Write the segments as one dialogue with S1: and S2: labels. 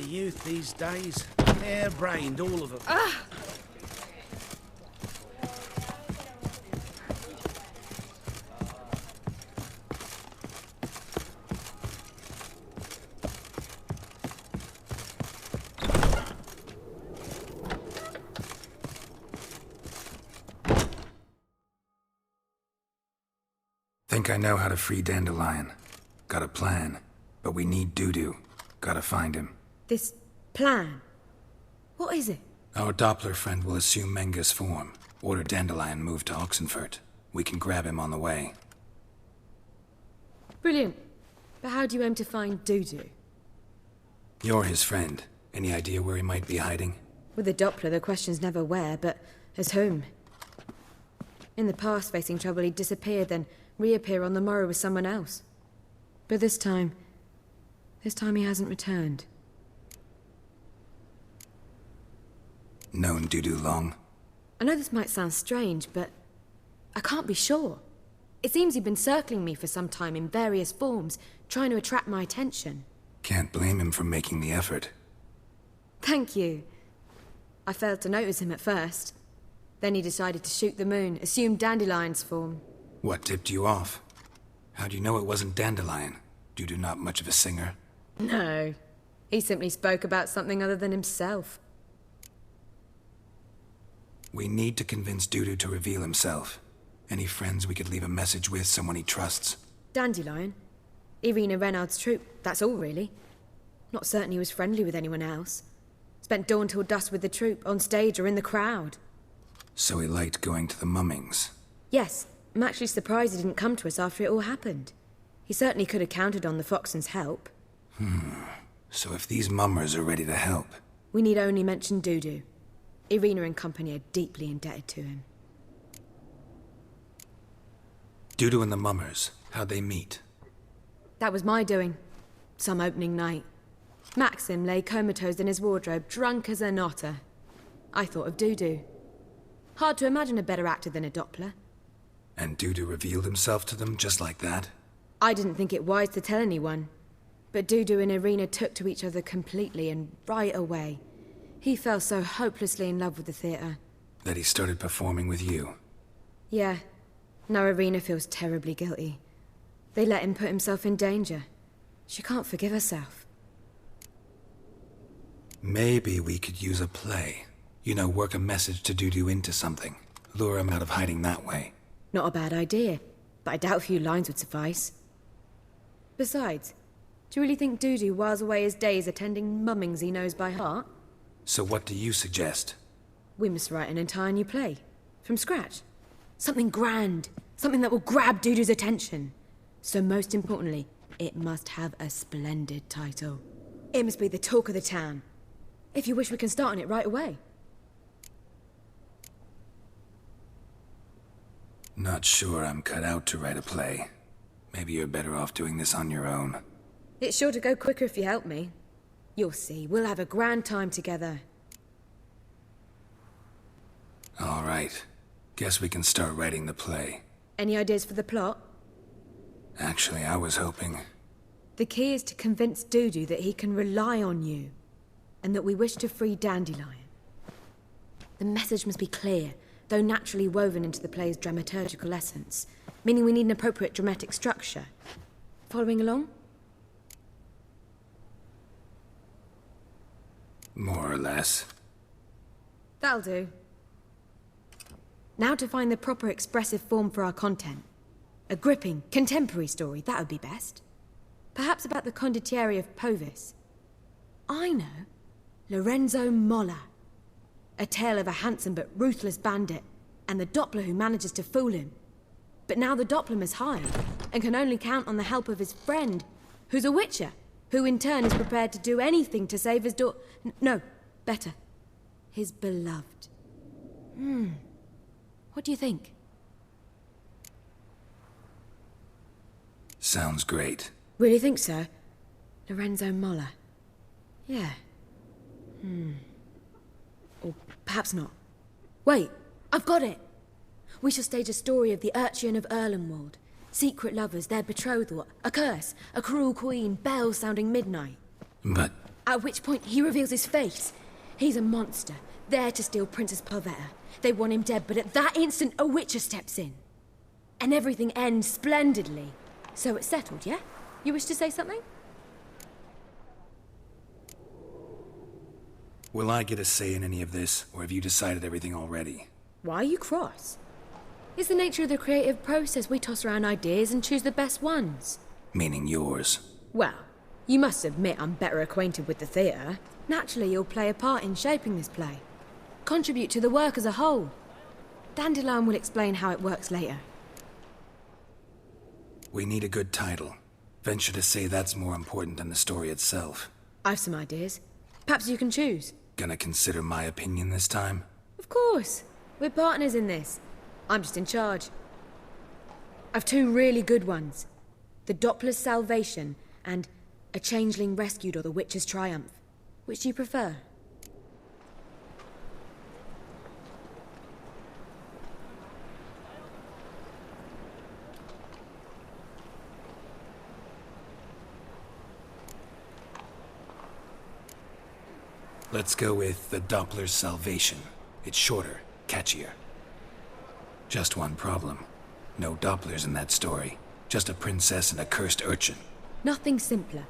S1: Youth these days. Hair-brained, all of them.
S2: Think I know how to free Dandelion. Got a plan, but we need Dudu. Gotta find him.
S3: This plan? What is it?
S2: Our Doppler friend will assume Menga's form. Order Dandelion moved to Oxenfurt. We can grab him on the way.
S3: Brilliant. But how do you aim to find Dudu?
S2: You're his friend. Any idea where he might be hiding?
S3: With the Doppler, the question's never where, but as whom. In the past, facing trouble, he'd disappear, then reappear on the morrow with someone else. But this time he hasn't returned.
S2: Known Dudu long?
S3: I know this might sound strange, but I can't be sure. It seems he'd been circling me for some time in various forms, trying to attract my attention.
S2: Can't blame him for making the effort.
S3: Thank you. I failed to notice him at first. Then he decided to shoot the moon, assume Dandelion's form.
S2: What tipped you off? How'd you know it wasn't Dandelion? Dudu not much of a singer?
S3: No. He simply spoke about something other than himself.
S2: We need to convince Dudu to reveal himself. Any friends we could leave a message with, someone he trusts?
S3: Dandelion? Irina Renard's troupe, that's all really. Not certain he was friendly with anyone else. Spent dawn till dusk with the troupe, on stage or in the crowd.
S2: So he liked going to the mummings?
S3: Yes. I'm actually surprised he didn't come to us after it all happened. He certainly could have counted on the Foxen's help.
S2: So if these mummers are ready to help...
S3: We need only mention Dudu. Irina and company are deeply indebted to him.
S2: Dudu and the mummers, how'd they meet?
S3: That was my doing. Some opening night. Maxim lay comatose in his wardrobe, drunk as an otter. I thought of Dudu. Hard to imagine a better actor than a Doppler.
S2: And Dudu revealed himself to them just like that?
S3: I didn't think it wise to tell anyone. But Dudu and Irina took to each other completely and right away. He fell so hopelessly in love with the theatre.
S2: That he started performing with you?
S3: Yeah. Now Irina feels terribly guilty. They let him put himself in danger. She can't forgive herself.
S2: Maybe we could use a play. You know, work a message to Dudu into something. Lure him out of hiding that way.
S3: Not a bad idea, but I doubt a few lines would suffice. Besides, do you really think Dudu whiles away his days attending mummings he knows by heart?
S2: So what do you suggest?
S3: We must write an entire new play. From scratch. Something grand. Something that will grab Dudu's attention. So most importantly, it must have a splendid title. It must be the talk of the town. If you wish, we can start on it right away.
S2: Not sure I'm cut out to write a play. Maybe you're better off doing this on your own.
S3: It's sure to go quicker if you help me. You'll see, we'll have a grand time together.
S2: All right. Guess we can start writing the play.
S3: Any ideas for the plot?
S2: Actually, I was hoping...
S3: The key is to convince Dudu that he can rely on you, and that we wish to free Dandelion. The message must be clear, though naturally woven into the play's dramaturgical essence, meaning we need an appropriate dramatic structure. Following along?
S2: More or less.
S3: That'll do. Now to find the proper expressive form for our content. A gripping, contemporary story, that would be best. Perhaps about the condottieri of Povis. I know. Lorenzo Molla. A tale of a handsome but ruthless bandit, and the Doppler who manages to fool him. But now the Doppler must hide, and can only count on the help of his friend, who's a witcher, who in turn is prepared to do anything to save his no, better. His beloved. What do you think?
S2: Sounds great.
S3: Really think so? Lorenzo Molla. Yeah. Or perhaps not. Wait, I've got it! We shall stage a story of the Urcheon of Erlenwald. Secret lovers, their betrothal, a curse, a cruel queen, bells sounding midnight.
S2: But
S3: At which point he reveals his face. He's a monster, there to steal Princess Pavetta. They want him dead, but at that instant a Witcher steps in. And everything ends splendidly. So it's settled, yeah? You wish to say something?
S2: Will I get a say in any of this, or have you decided everything already?
S3: Why are you cross? It's the nature of the creative process. We toss around ideas and choose the best ones.
S2: Meaning yours.
S3: Well, you must admit I'm better acquainted with the theatre. Naturally, you'll play a part in shaping this play. Contribute to the work as a whole. Dandelion will explain how it works later.
S2: We need a good title. Venture to say that's more important than the story itself.
S3: I've some ideas. Perhaps you can choose.
S2: Gonna consider my opinion this time?
S3: Of course. We're partners in this. I'm just in charge. I've two really good ones. The Doppler's Salvation and A Changeling Rescued or the Witcher's Triumph. Which do you prefer?
S2: Let's go with the Doppler's Salvation. It's shorter, catchier. Just one problem. No Dopplers in that story. Just a princess and a cursed urchin.
S3: Nothing simpler.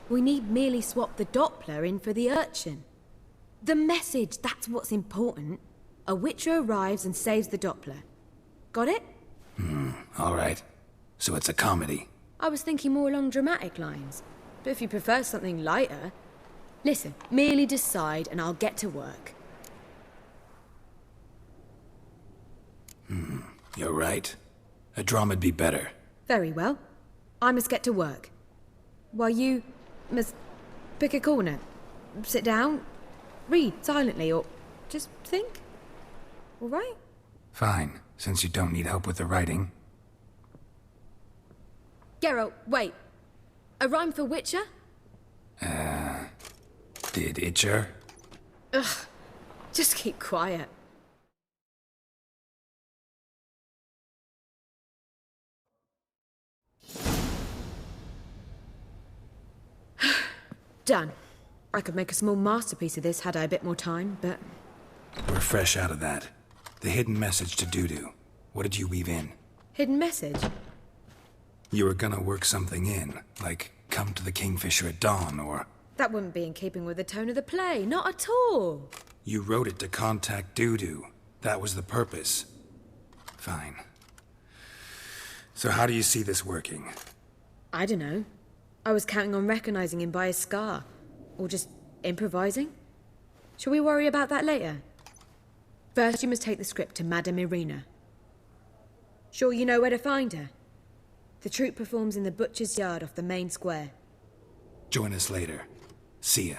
S3: We need merely swap the Doppler in for the urchin. The message, that's what's important. A Witcher arrives and saves the Doppler. Got it?
S2: All right. So it's a comedy.
S3: I was thinking more along dramatic lines. But if you prefer something lighter... Listen, merely decide and I'll get to work.
S2: You're right. A drama'd be better.
S3: Very well. I must get to work. While you must pick a corner. Sit down, read silently, or just think. All right?
S2: Fine, since you don't need help with the writing.
S3: Geralt, wait. A rhyme for Witcher?
S2: Did Itcher?
S3: Ugh. Just keep quiet. Done. I could make a small masterpiece of this had I a bit more time, but...
S2: We're fresh out of that. The hidden message to Dudu. What did you weave in?
S3: Hidden message?
S2: You were gonna work something in, like come to the Kingfisher at dawn, or...
S3: That wouldn't be in keeping with the tone of the play, not at all.
S2: You wrote it to contact Dudu. That was the purpose. Fine. So how do you see this working?
S3: I don't know. I was counting on recognizing him by his scar. Or just improvising. Shall we worry about that later? First, you must take the script to Madame Irina. Sure you know where to find her? The troupe performs in the butcher's yard off the main square.
S2: Join us later. See ya.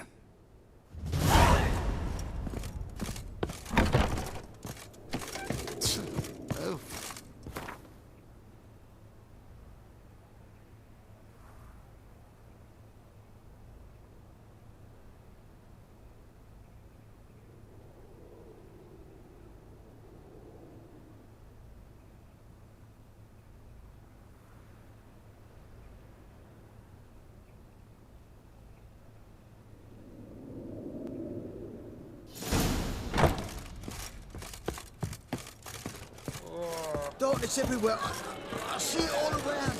S4: Darkness everywhere. I see it all around.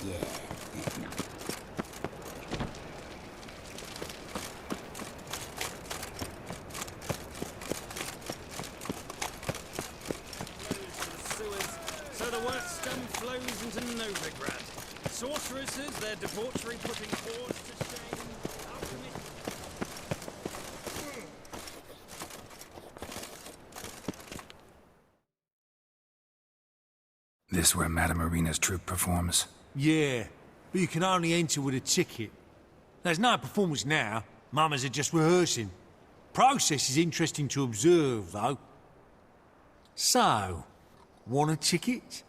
S4: Yeah.
S1: So the worst scum flows into Novigrad. Sorceresses, their debauchery putting hordes to shame. Alchemy.
S2: This where Madame Irina's troupe performs?
S5: Yeah, but you can only enter with a ticket. There's no performance now. Mamas are just rehearsing. Process is interesting to observe, though. So, want a ticket?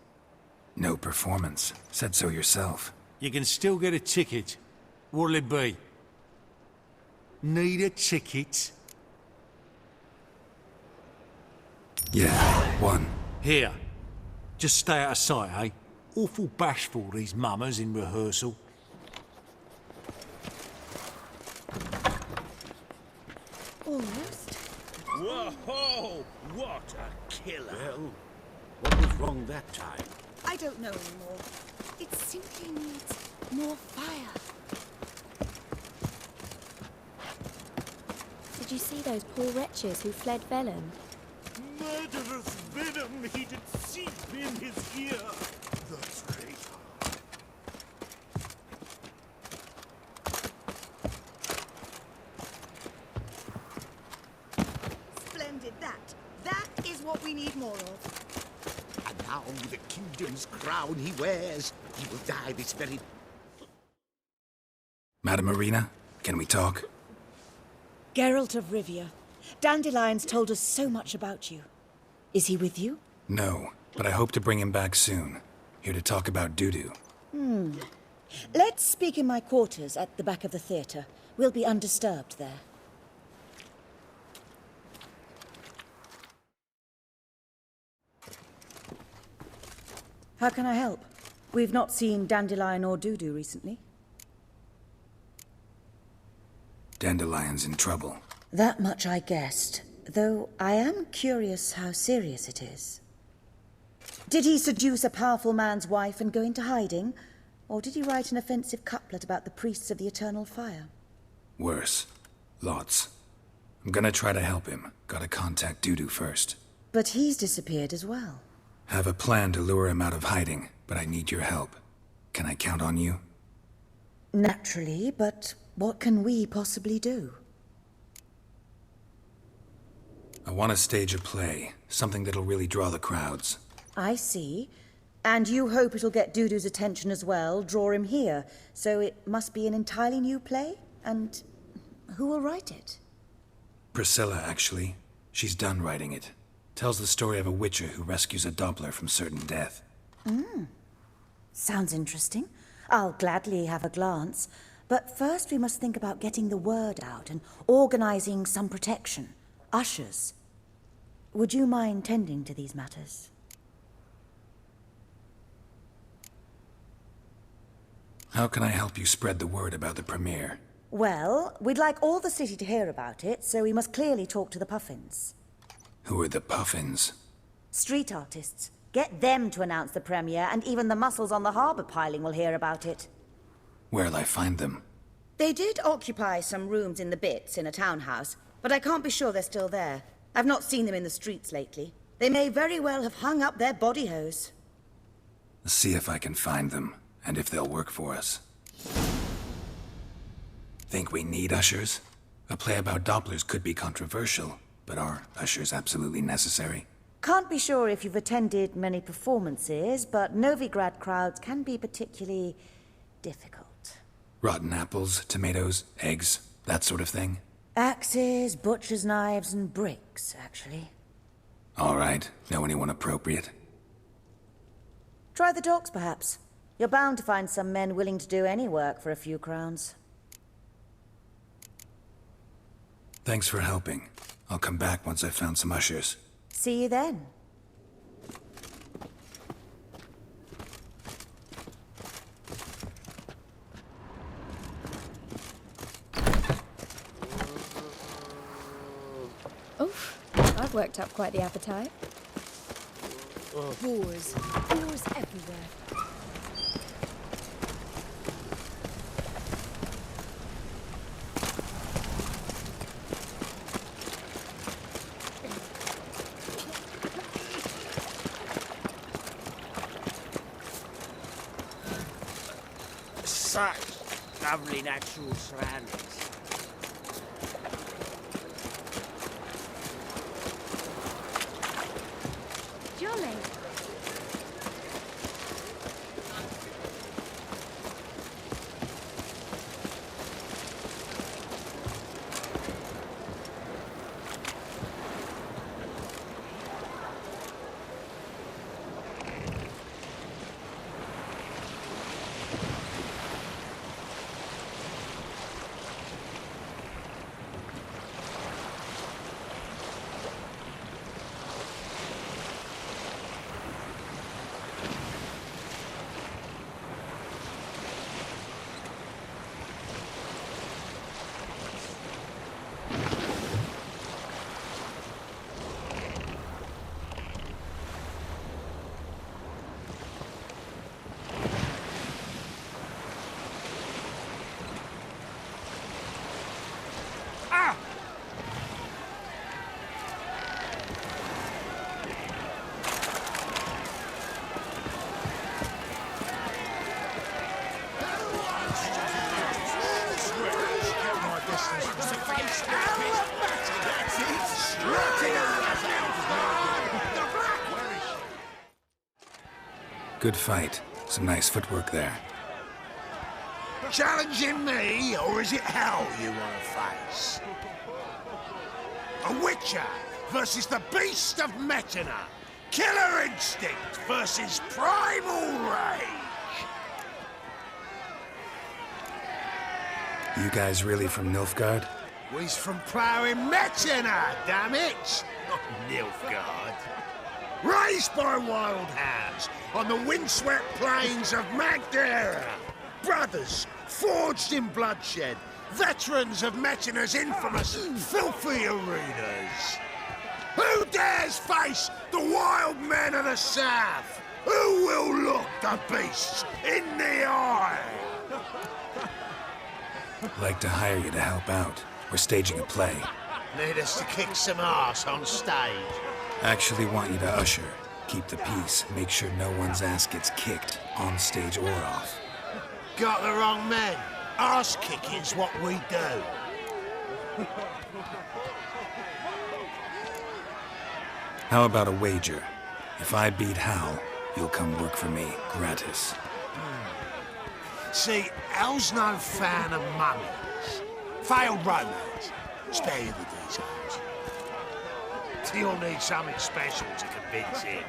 S2: No performance. Said so yourself.
S5: You can still get a ticket. What'll it be? Need a ticket?
S2: Yeah, one.
S5: Here. Just stay out of sight, eh? Awful bashful, these mummers in rehearsal.
S3: Almost.
S6: Whoa! What a killer! Well, what was wrong that time?
S7: I don't know anymore. It simply needs more fire.
S8: Did you see those poor wretches who fled Vellum?
S6: Murderous venom heated seep in his ear! The traitor!
S7: Splendid, that is what we need more of.
S4: And now the kingdom's crown he wears, he will die this very...
S2: Madam Marina, can we talk?
S7: Geralt of Rivia, Dandelion's told us so much about you. Is he with you?
S2: No, but I hope to bring him back soon. Here to talk about Dudu.
S7: Let's speak in my quarters at the back of the theatre. We'll be undisturbed there. How can I help? We've not seen Dandelion or Dudu recently.
S2: Dandelion's in trouble.
S7: That much I guessed, though I am curious how serious it is. Did he seduce a powerful man's wife and go into hiding? Or did he write an offensive couplet about the priests of the eternal fire?
S2: Worse. Lots. I'm gonna try to help him. Gotta contact Dudu first.
S7: But he's disappeared as well.
S2: Have a plan to lure him out of hiding, but I need your help. Can I count on you?
S7: Naturally, but what can we possibly do?
S2: I want to stage a play. Something that'll really draw the crowds.
S7: I see. And you hope it'll get Dudu's attention as well, draw him here. So it must be an entirely new play? And who will write it?
S2: Priscilla, actually. She's done writing it. Tells the story of a witcher who rescues a Doppler from certain death.
S7: Sounds interesting. I'll gladly have a glance. But first we must think about getting the word out and organizing some protection. Ushers. Would you mind tending to these matters?
S2: How can I help you spread the word about the premiere?
S7: Well, we'd like all the city to hear about it, so we must clearly talk to the Puffins.
S2: Who are the Puffins?
S7: Street artists. Get them to announce the premiere, and even the mussels on the harbour piling will hear about it.
S2: Where'll I find them?
S7: They did occupy some rooms in the Bits in a townhouse, but I can't be sure they're still there. I've not seen them in the streets lately. They may very well have hung up their body hose.
S2: See if I can find them, and if they'll work for us. Think we need ushers? A play about Dopplers could be controversial, but are ushers absolutely necessary?
S7: Can't be sure if you've attended many performances, but Novigrad crowds can be particularly difficult.
S2: Rotten apples, tomatoes, eggs, that sort of thing?
S7: Axes, butcher's knives, and bricks, actually.
S2: All right. Know anyone appropriate?
S7: Try the docks, perhaps. You're bound to find some men willing to do any work for a few crowns.
S2: Thanks for helping. I'll come back once I've found some ushers.
S7: See you then.
S8: Oof, I've worked up quite the appetite.
S3: Boars. Boars everywhere.
S6: Such lovely natural surroundings.
S8: Jolly.
S2: Good fight. Some nice footwork there.
S6: Challenging me, or is it hell you want to face? A Witcher versus the Beast of Metina. Killer instinct versus primal rage.
S2: You guys really from Nilfgaard?
S6: We's from ploughing Metina, damn it! Not Nilfgaard. Raised by wild hounds on the windswept plains of Magdera. Brothers, forged in bloodshed. Veterans of Metina's infamous, filthy arenas. Who dares face the wild men of the South? Who will look the beasts in the eye?
S2: I'd like to hire you to help out. We're staging a play.
S6: Need us to kick some ass on stage.
S2: Actually want you to usher. Keep the peace. Make sure no one's ass gets kicked, on stage or off.
S6: Got the wrong men. Arse kicking's what we do.
S2: How about a wager? If I beat Hal, you'll come work for me, gratis.
S6: See, Hal's no fan of mummies. Failed romance. Spare you the details. You'll need something special to convince him.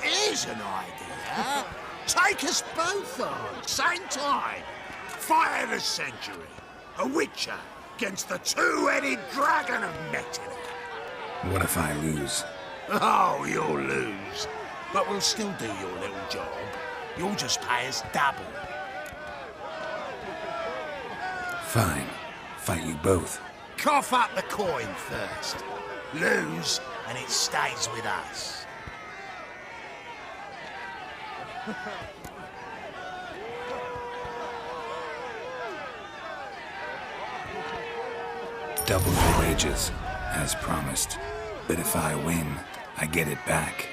S6: Here's an idea. Take us both on, same time. Fight of the century. A Witcher against the two-headed dragon of Metina.
S2: What if I lose?
S6: Oh, you'll lose. But we'll still do your little job. You'll just pay us double.
S2: Fine. Fight you both.
S6: Cough up the coin first. Lose, and it stays with us.
S2: Double your wages, as promised. But if I win, I get it back.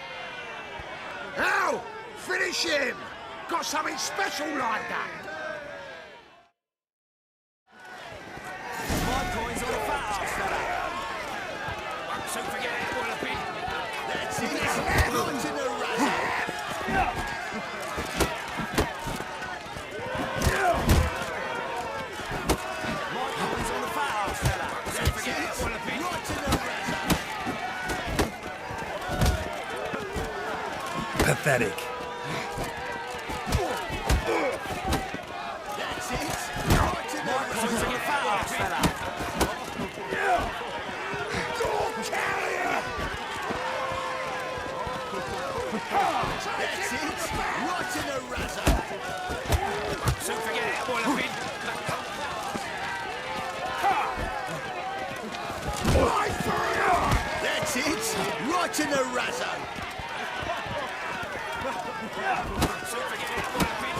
S6: Now, finish him! Got something special lined up.
S1: My coin's on the fat fella. So forget it, what a bit. That's it. Right to the razor. My coin's on the fat fella. So forget it, what a bit. Right to the razor.
S2: Pathetic.
S1: That's it. Right to the razor. So forget fat fella. That's it. Right to the razor. So forget it, what a bit. That's it. Right to the razor. So forget it, what a bit.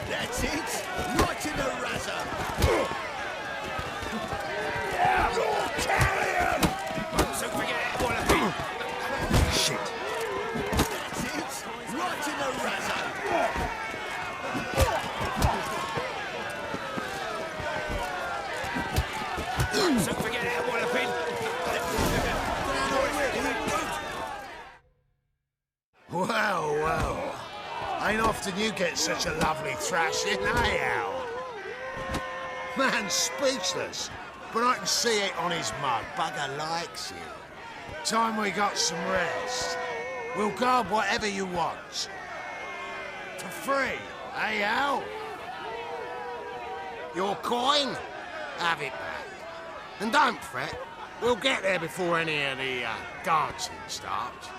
S1: That's it. Right to the razor. So forget it, what a bit.
S2: Shit.
S1: That's it. Right to the razor. So forget it, what a bit.
S6: Well, well. Ain't often you get such a lovely thrashing, eh, Al? Man's speechless, but I can see it on his mug. Bugger likes you. Time we got some rest. We'll guard whatever you want. For free, eh, Al? Your coin? Have it back. And don't fret, we'll get there before any of the dancing starts.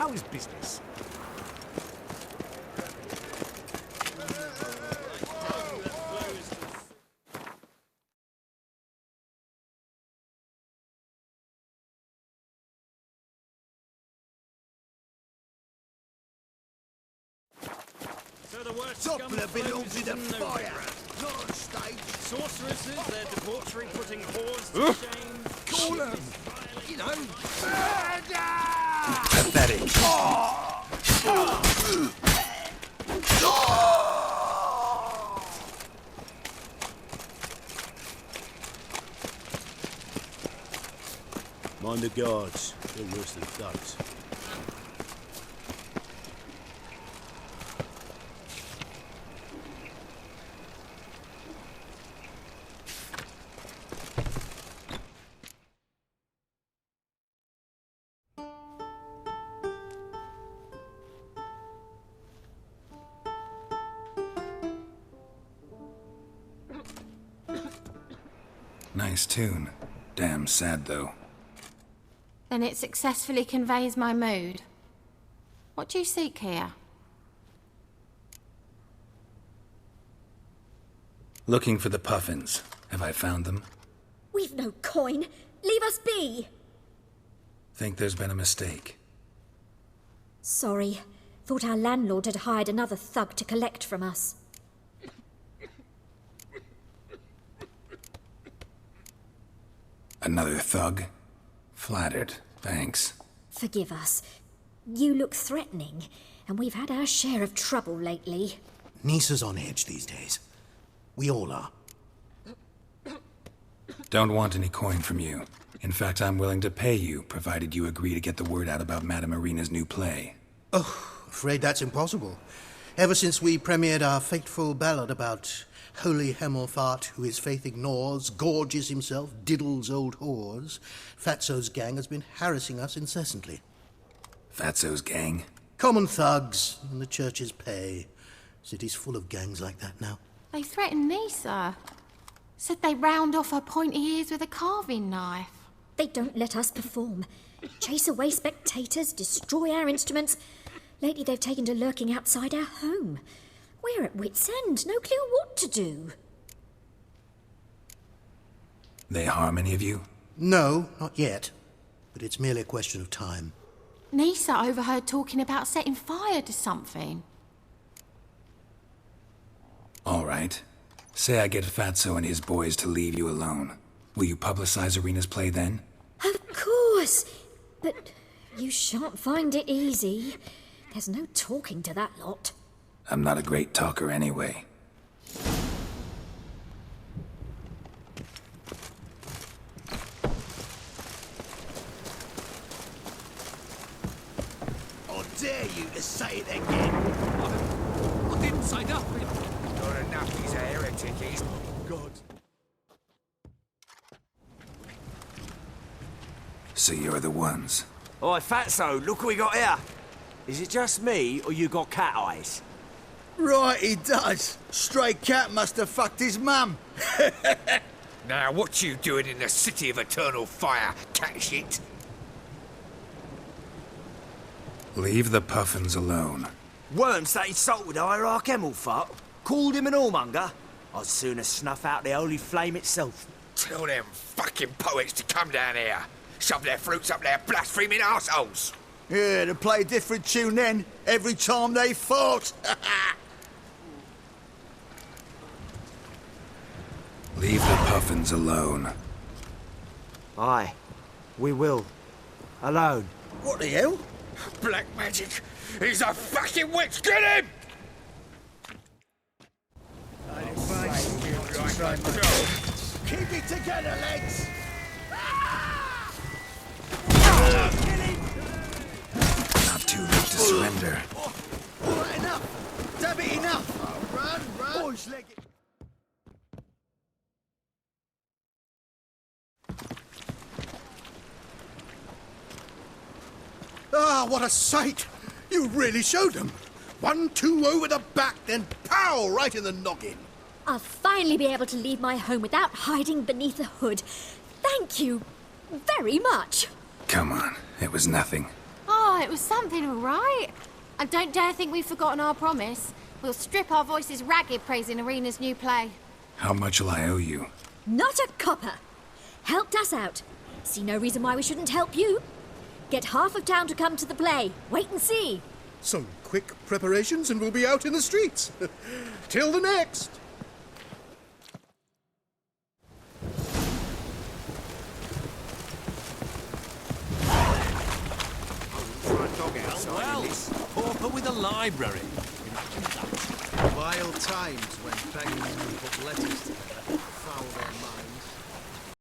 S6: How is business?
S1: So the word
S4: Doppler belongs in the fire,
S1: Novigrad.
S4: not on stage.
S1: Sorceresses, their debauchery putting whores to shame.
S4: Call them, you know.
S2: Pathetic.
S6: Mind the guards. They're worse than thugs.
S2: Nice tune. Damn sad, though.
S9: Then it successfully conveys my mood. What do you seek here?
S2: Looking for the puffins. Have I found them?
S8: We've no coin. Leave us be.
S2: Think there's been a mistake.
S8: Sorry. Thought our landlord had hired another thug to collect from us.
S2: Another thug? Flattered. Thanks.
S8: Forgive us. You look threatening, and we've had our share of trouble lately.
S4: Nisa's on edge these days. We all are.
S2: Don't want any coin from you. In fact, I'm willing to pay you, provided you agree to get the word out about Madame Irina's new play.
S4: Oh, afraid that's impossible. Ever since we premiered our fateful ballad about holy Hemelfart, who his faith ignores, gorges himself, diddles old whores, Fatso's gang has been harassing us incessantly.
S2: Fatso's gang?
S4: Common thugs in the church's pay. City's full of gangs like that now.
S9: They threatened Nisa. Said they round off her pointy ears with a carving knife.
S8: They don't let us perform. Chase away spectators, destroy our instruments. Lately they've taken to lurking outside our home. We're at wit's end, no clue what to do.
S2: They harm any of you?
S4: No, not yet. But it's merely a question of time.
S9: Nisa overheard talking about setting fire to something.
S2: All right. Say I get Fatso and his boys to leave you alone. Will you publicize Irina's play then?
S8: Of course! But you shan't find it easy. There's no talking to that lot.
S2: I'm not a great talker anyway.
S6: I dare you to say it again.
S5: I didn't say nothing.
S6: Got enough, he's a heretic, he's... God.
S2: So you're the ones.
S10: Oi, Fatso, look what we got here. Is it just me, or you got cat eyes?
S4: Right, he does. Stray cat must have fucked his mum.
S6: Now, what you doing in the city of eternal fire, cat shit?
S2: Leave the puffins alone.
S10: Worms that insulted Hierarch Hemelfart, called him an whoremonger. I'd sooner snuff out the holy flame itself.
S6: Tell them fucking poets to come down here. Shove their fruits up their blaspheming arseholes.
S4: Yeah, to play a different tune then, every time they fought.
S2: Leave the puffins alone.
S10: Aye, we will. Alone.
S4: What the hell?
S6: Black magic! He's a fucking witch! Get him!
S4: Keep it together, legs!
S2: Not too late to surrender.
S4: All right, enough! Damn it, enough! Run! Boys, leg it! Ah, what a sight! You really showed them. 1-2 over the back, then pow! Right in the noggin.
S8: I'll finally be able to leave my home without hiding beneath a hood. Thank you very much.
S2: Come on, it was nothing.
S9: Oh, Oh, it was something, all right. And don't dare think we've forgotten our promise. We'll strip our voices ragged praising Arena's new play.
S2: How much will I owe you?
S8: Not a copper. Helped us out. See no reason why we shouldn't help you. Get half of town to come to the play. Wait and see.
S11: Some quick preparations and we'll be out in the streets. Till the next!
S5: Well, pauper with a library.
S6: Wild times when beggars would put letters together, foul their minds.